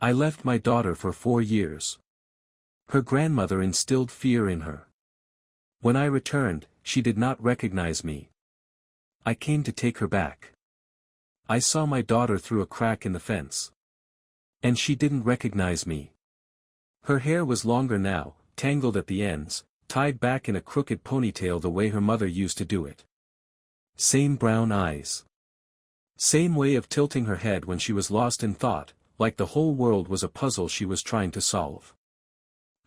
I left my daughter for 4 years. Her grandmother instilled fear in her. When I returned, she did not recognize me. I came to take her back. I saw my daughter through a crack in the fence. And she didn't recognize me. Her hair was longer now, tangled at the ends, tied back in a crooked ponytail the way her mother used to do it. Same brown eyes. Same way of tilting her head when she was lost in thought, like the whole world was a puzzle she was trying to solve.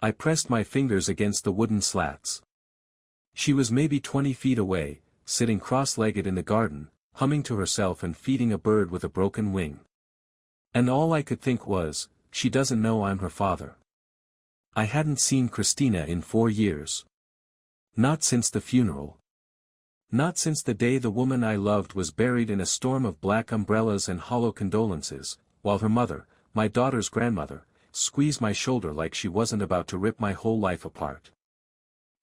I pressed my fingers against the wooden slats. She was maybe 20 feet away, sitting cross-legged in the garden, humming to herself and feeding a bird with a broken wing. And all I could think was, she doesn't know I'm her father. I hadn't seen Christina in 4 years. Not since the funeral. Not since the day the woman I loved was buried in a storm of black umbrellas and hollow condolences, while her mother, my daughter's grandmother, squeezed my shoulder like she wasn't about to rip my whole life apart.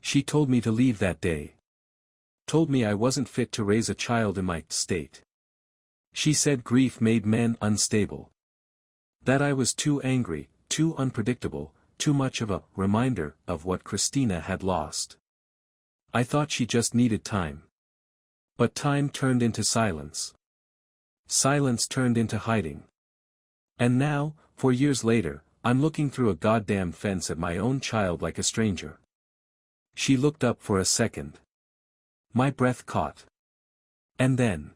She told me to leave that day. Told me I wasn't fit to raise a child in my state. She said grief made men unstable. That I was too angry, too unpredictable, too much of a reminder of what Christina had lost. I thought she just needed time. But time turned into silence. Silence turned into hiding. And now, 4 years later, I'm looking through a goddamn fence at my own child like a stranger. She looked up for a second. My breath caught. And then,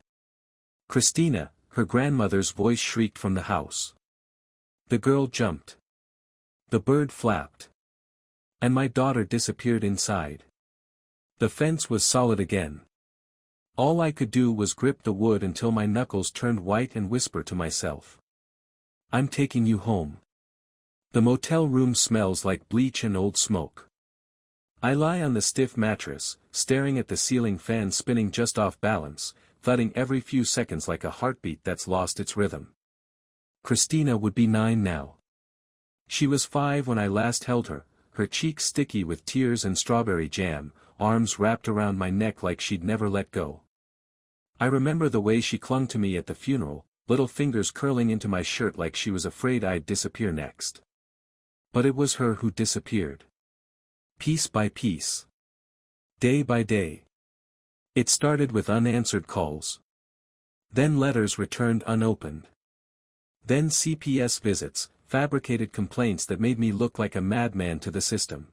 Christina, her grandmother's voice shrieked from the house. The girl jumped. The bird flapped. And my daughter disappeared inside. The fence was solid again. All I could do was grip the wood until my knuckles turned white and whisper to myself. I'm taking you home. The motel room smells like bleach and old smoke. I lie on the stiff mattress, staring at the ceiling fan spinning just off balance, thudding every few seconds like a heartbeat that's lost its rhythm. Christina would be 9 now. She was 5 when I last held her, her cheeks sticky with tears and strawberry jam, arms wrapped around my neck like she'd never let go. I remember the way she clung to me at the funeral, little fingers curling into my shirt like she was afraid I'd disappear next. But it was her who disappeared. Piece by piece. Day by day. It started with unanswered calls. Then letters returned unopened. Then CPS visits, fabricated complaints that made me look like a madman to the system.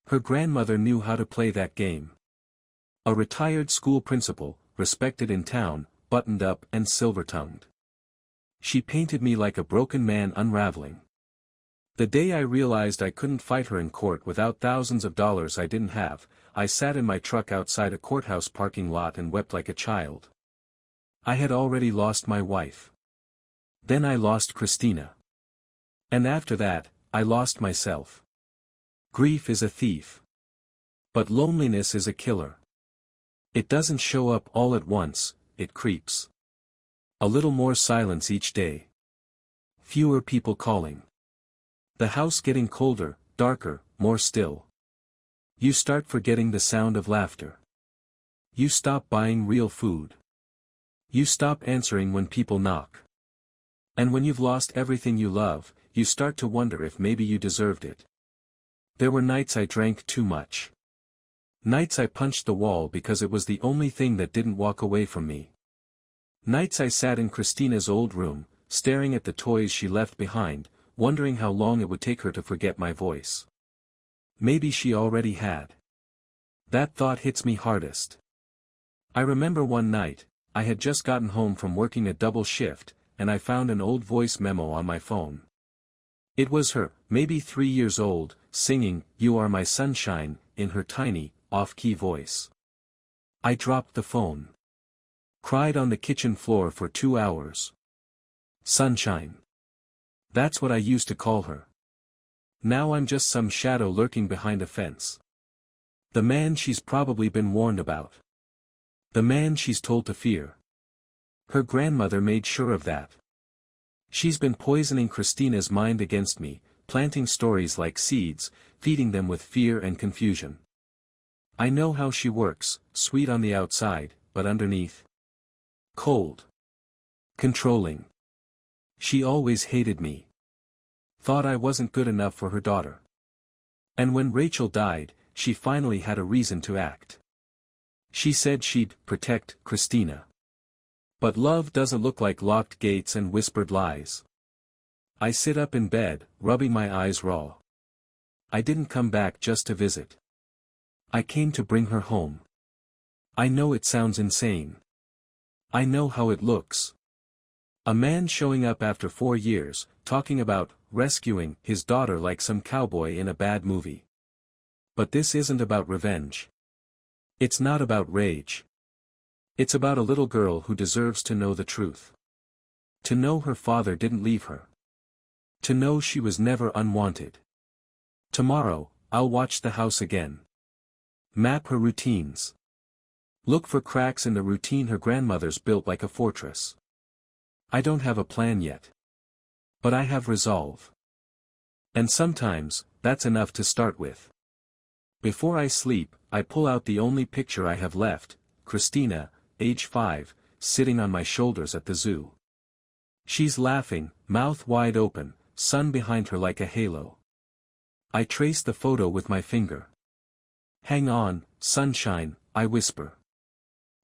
Her grandmother knew how to play that game. A retired school principal, respected in town, buttoned up and silver-tongued. She painted me like a broken man unraveling. The day I realized I couldn't fight her in court without thousands of dollars I didn't have, I sat in my truck outside a courthouse parking lot and wept like a child. I had already lost my wife. Then I lost Christina. And after that, I lost myself. Grief is a thief. But loneliness is a killer. It doesn't show up all at once, it creeps. A little more silence each day. Fewer people calling. The house getting colder, darker, more still. You start forgetting the sound of laughter. You stop buying real food. You stop answering when people knock. And when you've lost everything you love, you start to wonder if maybe you deserved it. There were nights I drank too much. Nights I punched the wall because it was the only thing that didn't walk away from me. Nights I sat in Christina's old room, staring at the toys she left behind, wondering how long it would take her to forget my voice. Maybe she already had. That thought hits me hardest. I remember one night, I had just gotten home from working a double shift, and I found an old voice memo on my phone. It was her, maybe 3 years old, singing, "You Are My Sunshine," in her tiny, off-key voice. I dropped the phone. Cried on the kitchen floor for 2 hours. Sunshine. That's what I used to call her. Now I'm just some shadow lurking behind a fence. The man she's probably been warned about. The man she's told to fear. Her grandmother made sure of that. She's been poisoning Christina's mind against me, planting stories like seeds, feeding them with fear and confusion. I know how she works, sweet on the outside, but underneath. Cold. Controlling. She always hated me. thought I wasn't good enough for her daughter. And when Rachel died, she finally had a reason to act. She said she'd protect Christina. But love doesn't look like locked gates and whispered lies. I sit up in bed, rubbing my eyes raw. I didn't come back just to visit. I came to bring her home. I know it sounds insane. I know how it looks. A man showing up after 4 years, talking about rescuing his daughter like some cowboy in a bad movie. But this isn't about revenge. It's not about rage. It's about a little girl who deserves to know the truth. To know her father didn't leave her. To know she was never unwanted. Tomorrow, I'll watch the house again. Map her routines. Look for cracks in the routine her grandmother's built like a fortress. I don't have a plan yet. But I have resolve. And sometimes, that's enough to start with. Before I sleep, I pull out the only picture I have left, Christina, age 5, sitting on my shoulders at the zoo. She's laughing, mouth wide open, sun behind her like a halo. I trace the photo with my finger. Hang on, sunshine, I whisper.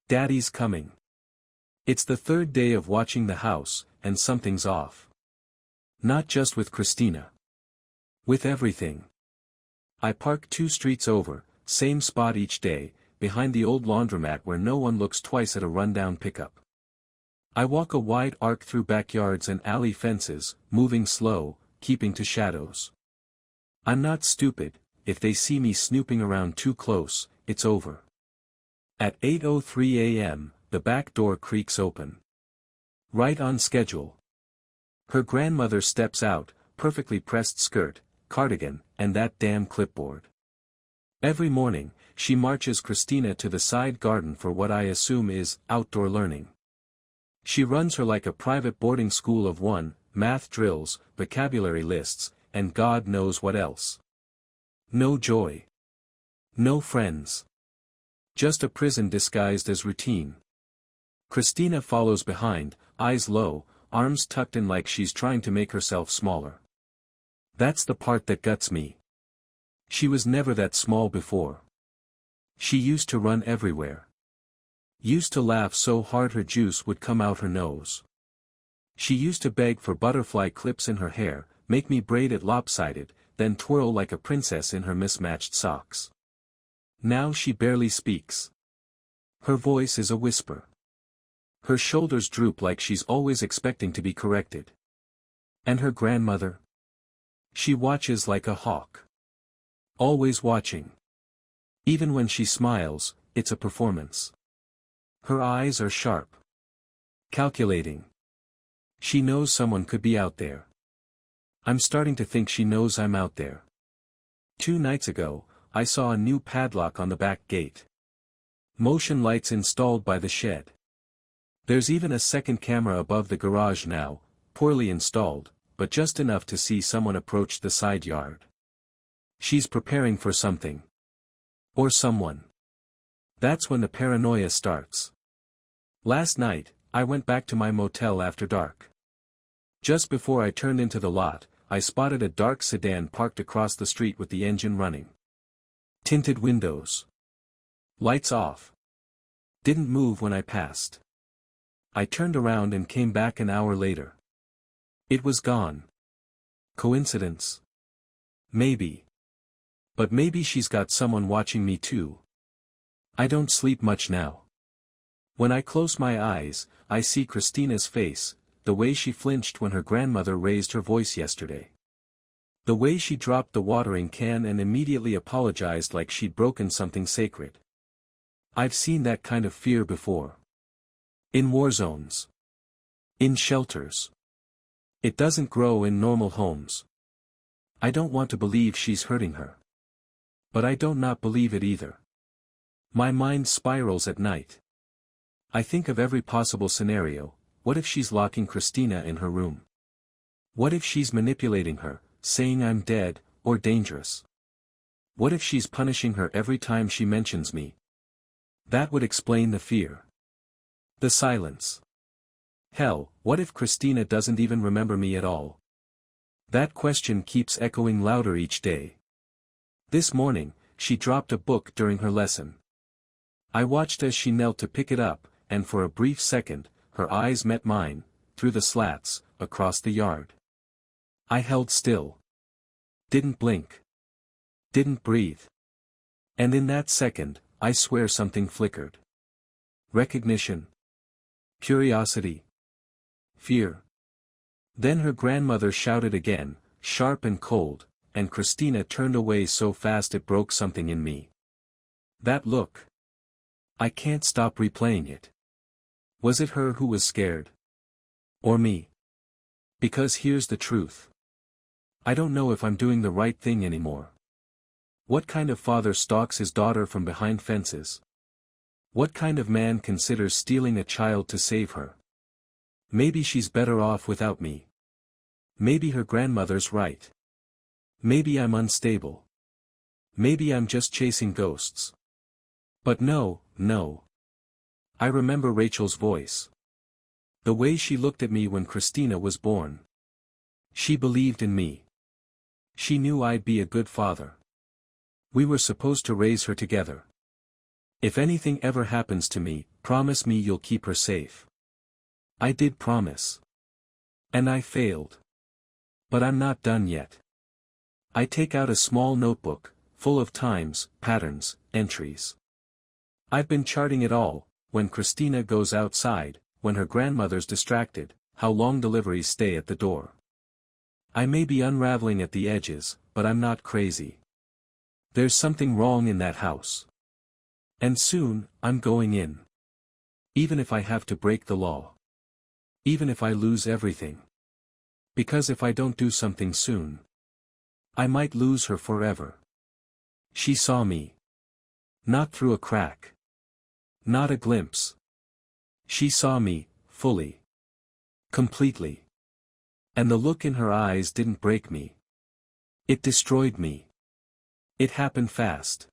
Daddy's coming. It's the 3rd day of watching the house, and something's off. Not just with Christina. With everything. I park 2 streets over, same spot each day, behind the old laundromat where no one looks twice at a rundown pickup. I walk a wide arc through backyards and alley fences, moving slow, keeping to shadows. I'm not stupid. If they see me snooping around too close, it's over. At 8:03 a.m., the back door creaks open. Right on schedule. Her grandmother steps out, perfectly pressed skirt, cardigan, and that damn clipboard. Every morning, she marches Christina to the side garden for what I assume is outdoor learning. She runs her like a private boarding school of one, math drills, vocabulary lists, and God knows what else. No joy. No friends. Just a prison disguised as routine. Christina follows behind, eyes low, arms tucked in like she's trying to make herself smaller. That's the part that guts me. She was never that small before. She used to run everywhere. Used to laugh so hard her juice would come out her nose. She used to beg for butterfly clips in her hair, make me braid it lopsided, then twirl like a princess in her mismatched socks. Now she barely speaks. Her voice is a whisper. Her shoulders droop like she's always expecting to be corrected. And her grandmother? She watches like a hawk. Always watching. Even when she smiles, it's a performance. Her eyes are sharp. Calculating. She knows someone could be out there. I'm starting to think she knows I'm out there. 2 nights ago, I saw a new padlock on the back gate. Motion lights installed by the shed. There's even a second camera above the garage now, poorly installed, but just enough to see someone approach the side yard. She's preparing for something. Or someone. That's when the paranoia starts. Last night, I went back to my motel after dark. Just before I turned into the lot, I spotted a dark sedan parked across the street with the engine running. Tinted windows. Lights off. Didn't move when I passed. I turned around and came back an hour later. It was gone. Coincidence? Maybe. But maybe she's got someone watching me too. I don't sleep much now. When I close my eyes, I see Christina's face, the way she flinched when her grandmother raised her voice yesterday. The way she dropped the watering can and immediately apologized like she'd broken something sacred. I've seen that kind of fear before. In war zones. In shelters. It doesn't grow in normal homes. I don't want to believe she's hurting her. But I don't not believe it either. My mind spirals at night. I think of every possible scenario. What if she's locking Christina in her room? What if she's manipulating her, saying I'm dead, or dangerous? What if she's punishing her every time she mentions me? That would explain the fear. The silence. Hell, what if Christina doesn't even remember me at all? That question keeps echoing louder each day. This morning, she dropped a book during her lesson. I watched as she knelt to pick it up, and for a brief second, her eyes met mine, through the slats, across the yard. I held still. Didn't blink. Didn't breathe. And in that second, I swear something flickered. Recognition. Curiosity. Fear. Then her grandmother shouted again, sharp and cold, and Christina turned away so fast it broke something in me. That look. I can't stop replaying it. Was it her who was scared? Or me? Because here's the truth. I don't know if I'm doing the right thing anymore. What kind of father stalks his daughter from behind fences? What kind of man considers stealing a child to save her? Maybe she's better off without me. Maybe her grandmother's right. Maybe I'm unstable. Maybe I'm just chasing ghosts. But no, no. I remember Rachel's voice. The way she looked at me when Christina was born. She believed in me. She knew I'd be a good father. We were supposed to raise her together. If anything ever happens to me, promise me you'll keep her safe. I did promise. And I failed. But I'm not done yet. I take out a small notebook, full of times, patterns, entries. I've been charting it all, when Christina goes outside, when her grandmother's distracted, how long deliveries stay at the door. I may be unraveling at the edges, but I'm not crazy. There's something wrong in that house. And soon, I'm going in. Even if I have to break the law. Even if I lose everything. Because if I don't do something soon, I might lose her forever. She saw me. Not through a crack. Not a glimpse. She saw me, fully. Completely. And the look in her eyes didn't break me. It destroyed me. It happened fast.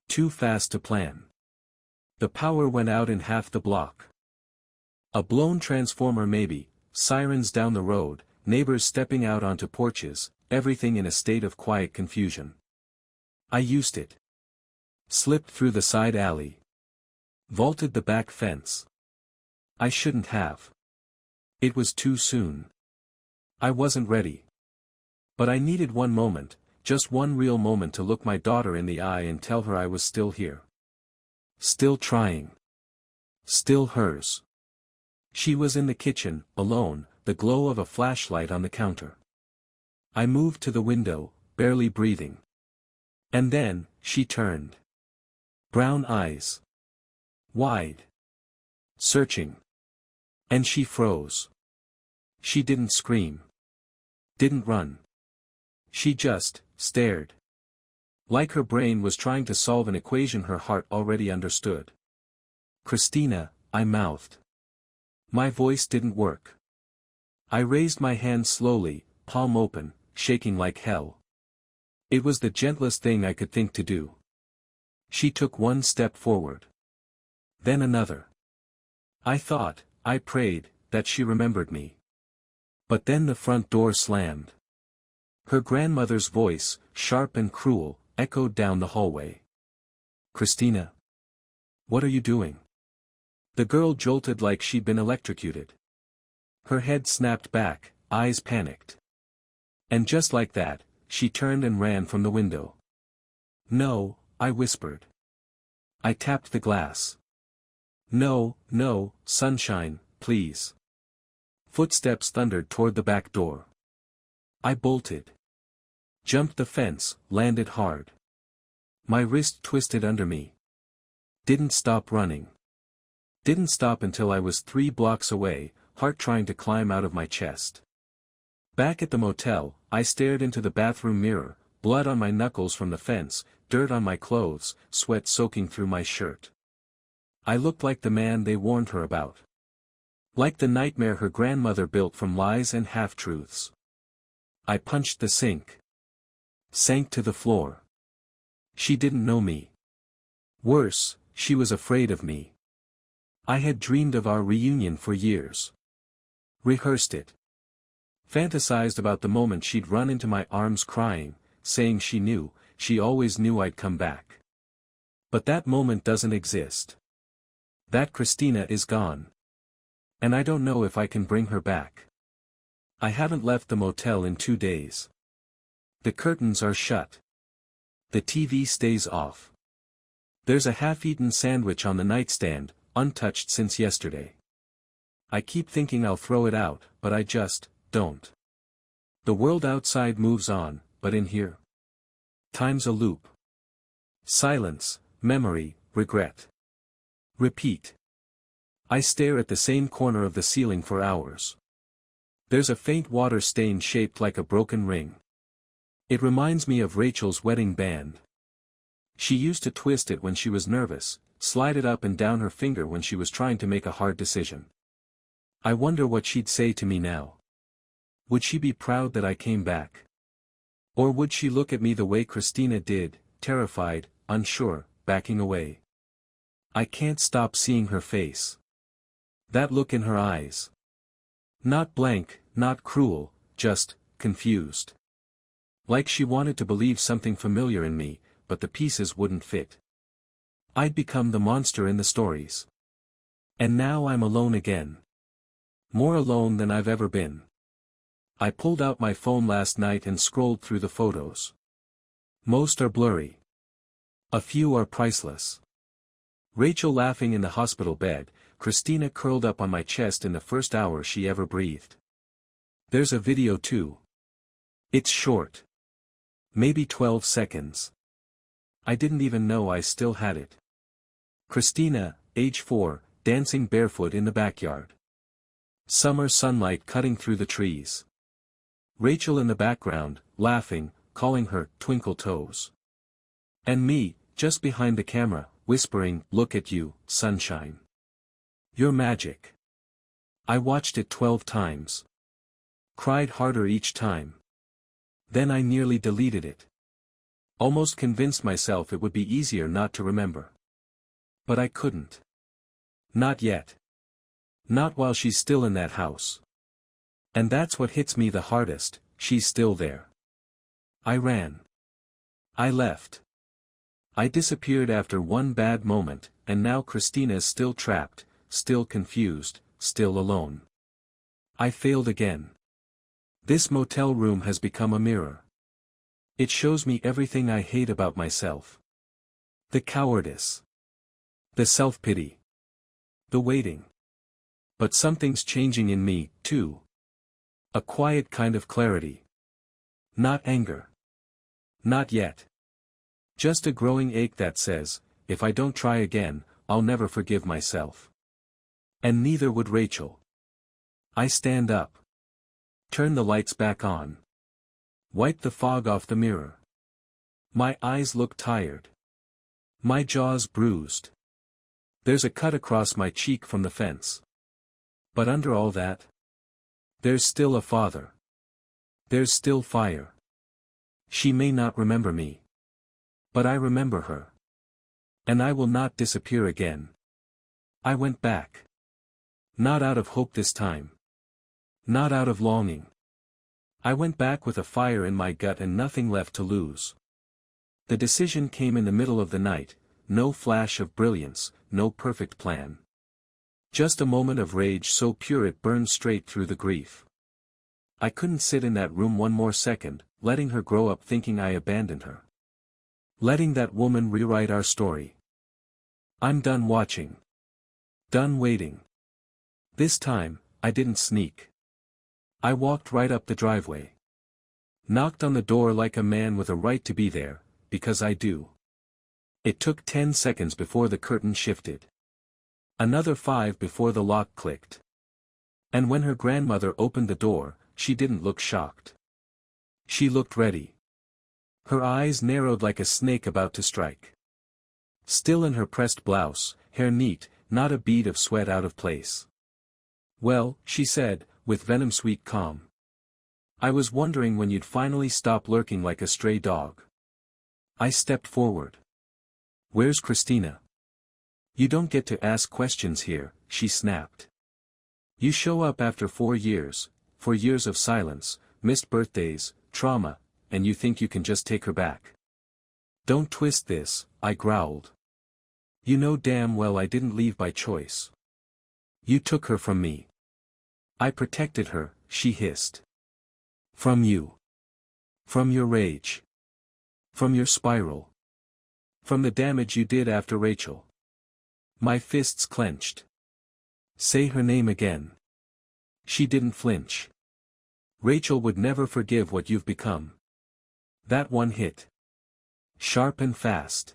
Too fast to plan. The power went out in half the block. A blown transformer maybe, sirens down the road, neighbors stepping out onto porches, everything in a state of quiet confusion. I used it. Slipped through the side alley. Vaulted the back fence. I shouldn't have. It was too soon. I wasn't ready. But I needed one moment, just one real moment to look my daughter in the eye and tell her I was still here. Still trying. Still hers. She was in the kitchen, alone, the glow of a flashlight on the counter. I moved to the window, barely breathing. And then, she turned. Brown eyes. Wide. Searching. And she froze. She didn't scream. Didn't run. She just stared. Like her brain was trying to solve an equation her heart already understood. Christina, I mouthed. My voice didn't work. I raised my hand slowly, palm open, shaking like hell. It was the gentlest thing I could think to do. She took one step forward. Then another. I thought, I prayed, that she remembered me. But then the front door slammed. Her grandmother's voice, sharp and cruel, echoed down the hallway. Christina. What are you doing? The girl jolted like she'd been electrocuted. Her head snapped back, eyes panicked. And just like that, she turned and ran from the window. No, I whispered. I tapped the glass. No, no, sunshine, please. Footsteps thundered toward the back door. I bolted. Jumped the fence, landed hard. My wrist twisted under me. Didn't stop running. Didn't stop until I was 3 blocks away, heart trying to climb out of my chest. Back at the motel, I stared into the bathroom mirror, blood on my knuckles from the fence, dirt on my clothes, sweat soaking through my shirt. I looked like the man they warned her about. Like the nightmare her grandmother built from lies and half-truths. I punched the sink. Sank to the floor. She didn't know me. Worse, she was afraid of me. I had dreamed of our reunion for years. Rehearsed it. Fantasized about the moment she'd run into my arms crying, saying she always knew I'd come back. But that moment doesn't exist. That Christina is gone. And I don't know if I can bring her back. I haven't left the motel in 2 days. The curtains are shut. The TV stays off. There's a half-eaten sandwich on the nightstand, untouched since yesterday. I keep thinking I'll throw it out, but I just don't. The world outside moves on, but in here? Time's a loop. Silence, memory, regret. Repeat. I stare at the same corner of the ceiling for hours. There's a faint water stain shaped like a broken ring. It reminds me of Rachel's wedding band. She used to twist it when she was nervous, slide it up and down her finger when she was trying to make a hard decision. I wonder what she'd say to me now. Would she be proud that I came back? Or would she look at me the way Christina did, terrified, unsure, backing away? I can't stop seeing her face. That look in her eyes. Not blank, not cruel, just confused. Like she wanted to believe something familiar in me, but the pieces wouldn't fit. I'd become the monster in the stories. And now I'm alone again. More alone than I've ever been. I pulled out my phone last night and scrolled through the photos. Most are blurry. A few are priceless. Rachel laughing in the hospital bed, Christina curled up on my chest in the first hour she ever breathed. There's a video too. It's short. Maybe 12 seconds. I didn't even know I still had it. Christina, age 4, dancing barefoot in the backyard. Summer sunlight cutting through the trees. Rachel in the background, laughing, calling her twinkle toes. And me, just behind the camera, whispering, "Look at you, sunshine. You're magic." I watched it 12 times. Cried harder each time. Then I nearly deleted it. Almost convinced myself it would be easier not to remember. But I couldn't. Not yet. Not while she's still in that house. And that's what hits me the hardest, she's still there. I ran. I left. I disappeared after one bad moment, and now Christina's still trapped, still confused, still alone. I failed again. This motel room has become a mirror. It shows me everything I hate about myself. The cowardice. The self-pity. The waiting. But something's changing in me, too. A quiet kind of clarity. Not anger. Not yet. Just a growing ache that says, if I don't try again, I'll never forgive myself. And neither would Rachel. I stand up. Turn the lights back on. Wipe the fog off the mirror. My eyes look tired. My jaw's bruised. There's a cut across my cheek from the fence. But under all that, there's still a father. There's still fire. She may not remember me. But I remember her. And I will not disappear again. I went back. Not out of hope this time. Not out of longing. I went back with a fire in my gut and nothing left to lose. The decision came in the middle of the night, no flash of brilliance, no perfect plan. Just a moment of rage so pure it burned straight through the grief. I couldn't sit in that room one more second, letting her grow up thinking I abandoned her. Letting that woman rewrite our story. I'm done watching. Done waiting. This time, I didn't sneak. I walked right up the driveway. Knocked on the door like a man with a right to be there, because I do. It took 10 seconds before the curtain shifted. Another 5 before the lock clicked. And when her grandmother opened the door, she didn't look shocked. She looked ready. Her eyes narrowed like a snake about to strike. Still in her pressed blouse, hair neat, not a bead of sweat out of place. "Well," she said, with venom-sweet calm. "I was wondering when you'd finally stop lurking like a stray dog." I stepped forward. "Where's Christina?" "You don't get to ask questions here," she snapped. "You show up after 4 years, for years of silence, missed birthdays, trauma, and you think you can just take her back. Don't twist this, I growled. You know damn well I didn't leave by choice. You took her from me. I protected her, she hissed. From you. From your rage. From your spiral. From the damage you did after Rachel. My fists clenched. Say her name again. She didn't flinch. Rachel would never forgive what you've become. That one hit. Sharp and fast.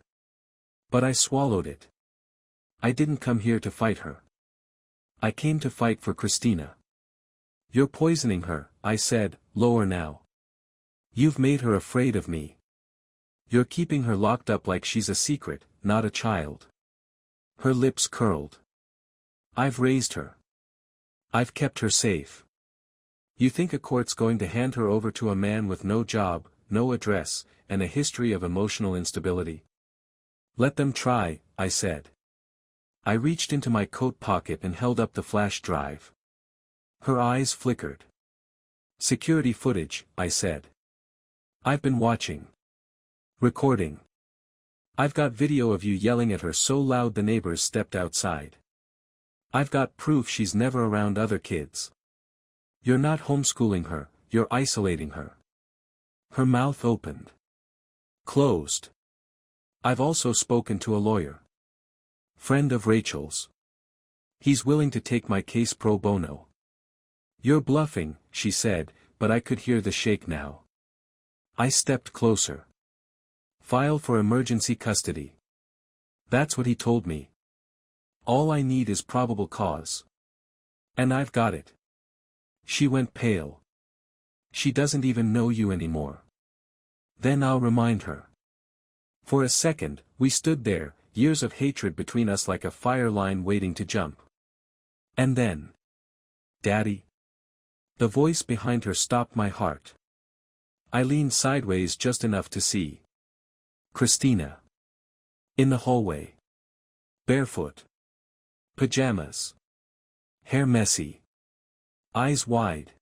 But I swallowed it. I didn't come here to fight her. I came to fight for Christina. You're poisoning her, I said, lower now. You've made her afraid of me. You're keeping her locked up like she's a secret, not a child. Her lips curled. I've raised her. I've kept her safe. You think a court's going to hand her over to a man with no job, no address, and a history of emotional instability? Let them try, I said. I reached into my coat pocket and held up the flash drive. Her eyes flickered. Security footage, I said. I've been watching. Recording. I've got video of you yelling at her so loud the neighbors stepped outside. I've got proof she's never around other kids. You're not homeschooling her, you're isolating her. Her mouth opened. Closed. I've also spoken to a lawyer. Friend of Rachel's. He's willing to take my case pro bono. You're bluffing, she said, but I could hear the shake now. I stepped closer. File for emergency custody. That's what he told me. All I need is probable cause. And I've got it. She went pale. She doesn't even know you anymore. Then I'll remind her. For a second, we stood there, years of hatred between us like a fire line waiting to jump. And then. Daddy. The voice behind her stopped my heart. I leaned sideways just enough to see. Christina. In the hallway. Barefoot. Pajamas. Hair messy. Eyes wide.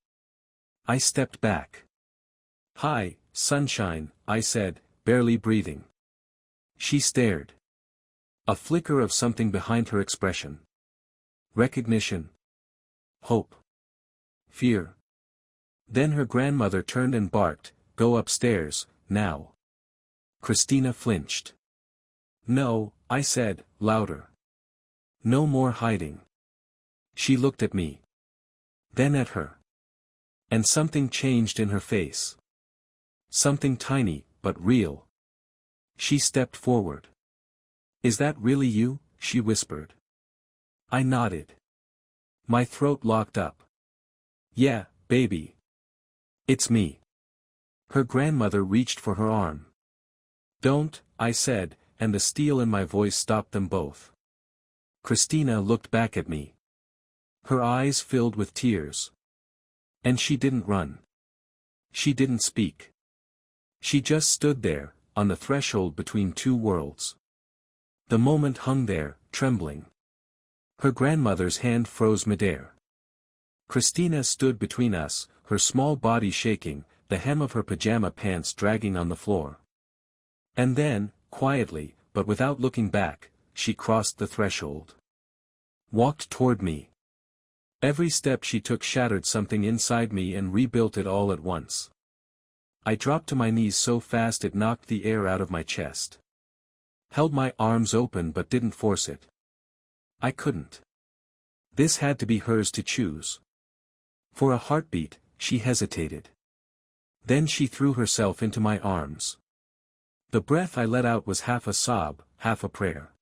I stepped back. Hi, sunshine, I said, barely breathing. She stared. A flicker of something behind her expression. Recognition. Hope. Fear. Then her grandmother turned and barked, "Go upstairs, now." Christina flinched. "No," I said, louder. "No more hiding." She looked at me. Then at her. And something changed in her face. Something tiny, but real. She stepped forward. "Is that really you?" she whispered. I nodded. My throat locked up. "Yeah, baby. It's me." Her grandmother reached for her arm. "Don't," I said, and the steel in my voice stopped them both. Christina looked back at me. Her eyes filled with tears. And she didn't run. She didn't speak. She just stood there, on the threshold between two worlds. The moment hung there, trembling. Her grandmother's hand froze midair. Christina stood between us, her small body shaking, the hem of her pajama pants dragging on the floor. And then, quietly, but without looking back, she crossed the threshold. Walked toward me. Every step she took shattered something inside me and rebuilt it all at once. I dropped to my knees so fast it knocked the air out of my chest. Held my arms open but didn't force it. I couldn't. This had to be hers to choose. For a heartbeat, she hesitated. Then she threw herself into my arms. The breath I let out was half a sob, half a prayer.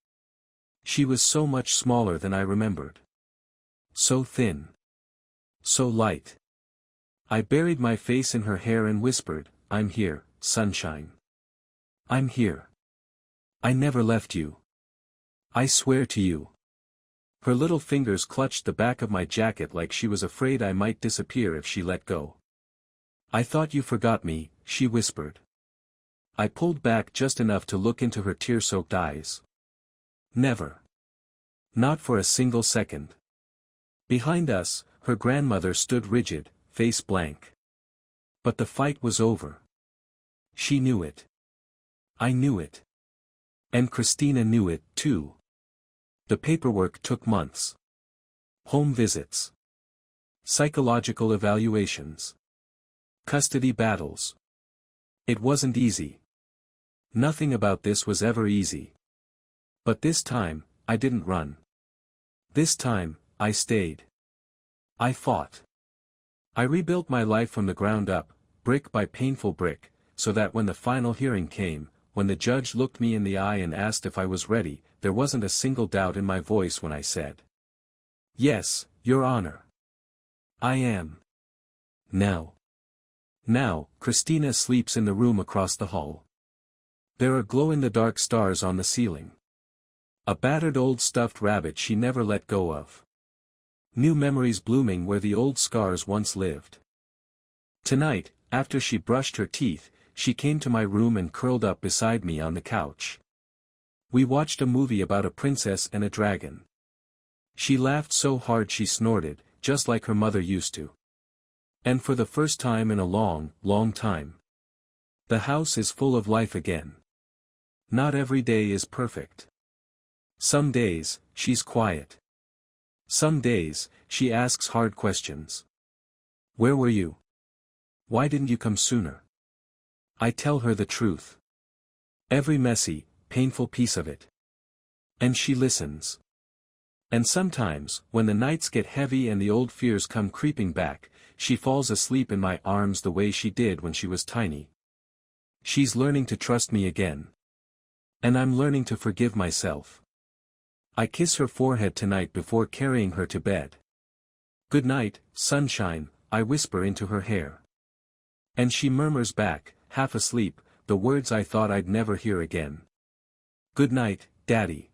She was so much smaller than I remembered. So thin. So light. I buried my face in her hair and whispered, "I'm here, sunshine. I'm here. I never left you. I swear to you." Her little fingers clutched the back of my jacket like she was afraid I might disappear if she let go. "I thought you forgot me," she whispered. I pulled back just enough to look into her tear-soaked eyes. Never. Not for a single second. Behind us, her grandmother stood rigid, face blank. But the fight was over. She knew it. I knew it. And Christina knew it, too. The paperwork took months. Home visits. Psychological evaluations. Custody battles. It wasn't easy. Nothing about this was ever easy. But this time, I didn't run. This time, I stayed. I fought. I rebuilt my life from the ground up, brick by painful brick, so that when the final hearing came, when the judge looked me in the eye and asked if I was ready, there wasn't a single doubt in my voice when I said, "Yes, Your Honor. I am." Now, Christina sleeps in the room across the hall. There are glow-in-the-dark stars on the ceiling. A battered old stuffed rabbit she never let go of. New memories blooming where the old scars once lived. Tonight, after she brushed her teeth, she came to my room and curled up beside me on the couch. We watched a movie about a princess and a dragon. She laughed so hard she snorted, just like her mother used to. And for the first time in a long, long time, the house is full of life again. Not every day is perfect. Some days, she's quiet. Some days, she asks hard questions. Where were you? Why didn't you come sooner? I tell her the truth. Every messy, painful piece of it. And she listens. And sometimes, when the nights get heavy and the old fears come creeping back, she falls asleep in my arms the way she did when she was tiny. She's learning to trust me again. And I'm learning to forgive myself. I kiss her forehead tonight before carrying her to bed. "Good night, sunshine," I whisper into her hair. And she murmurs back, half asleep, the words I thought I'd never hear again. "Good night, Daddy."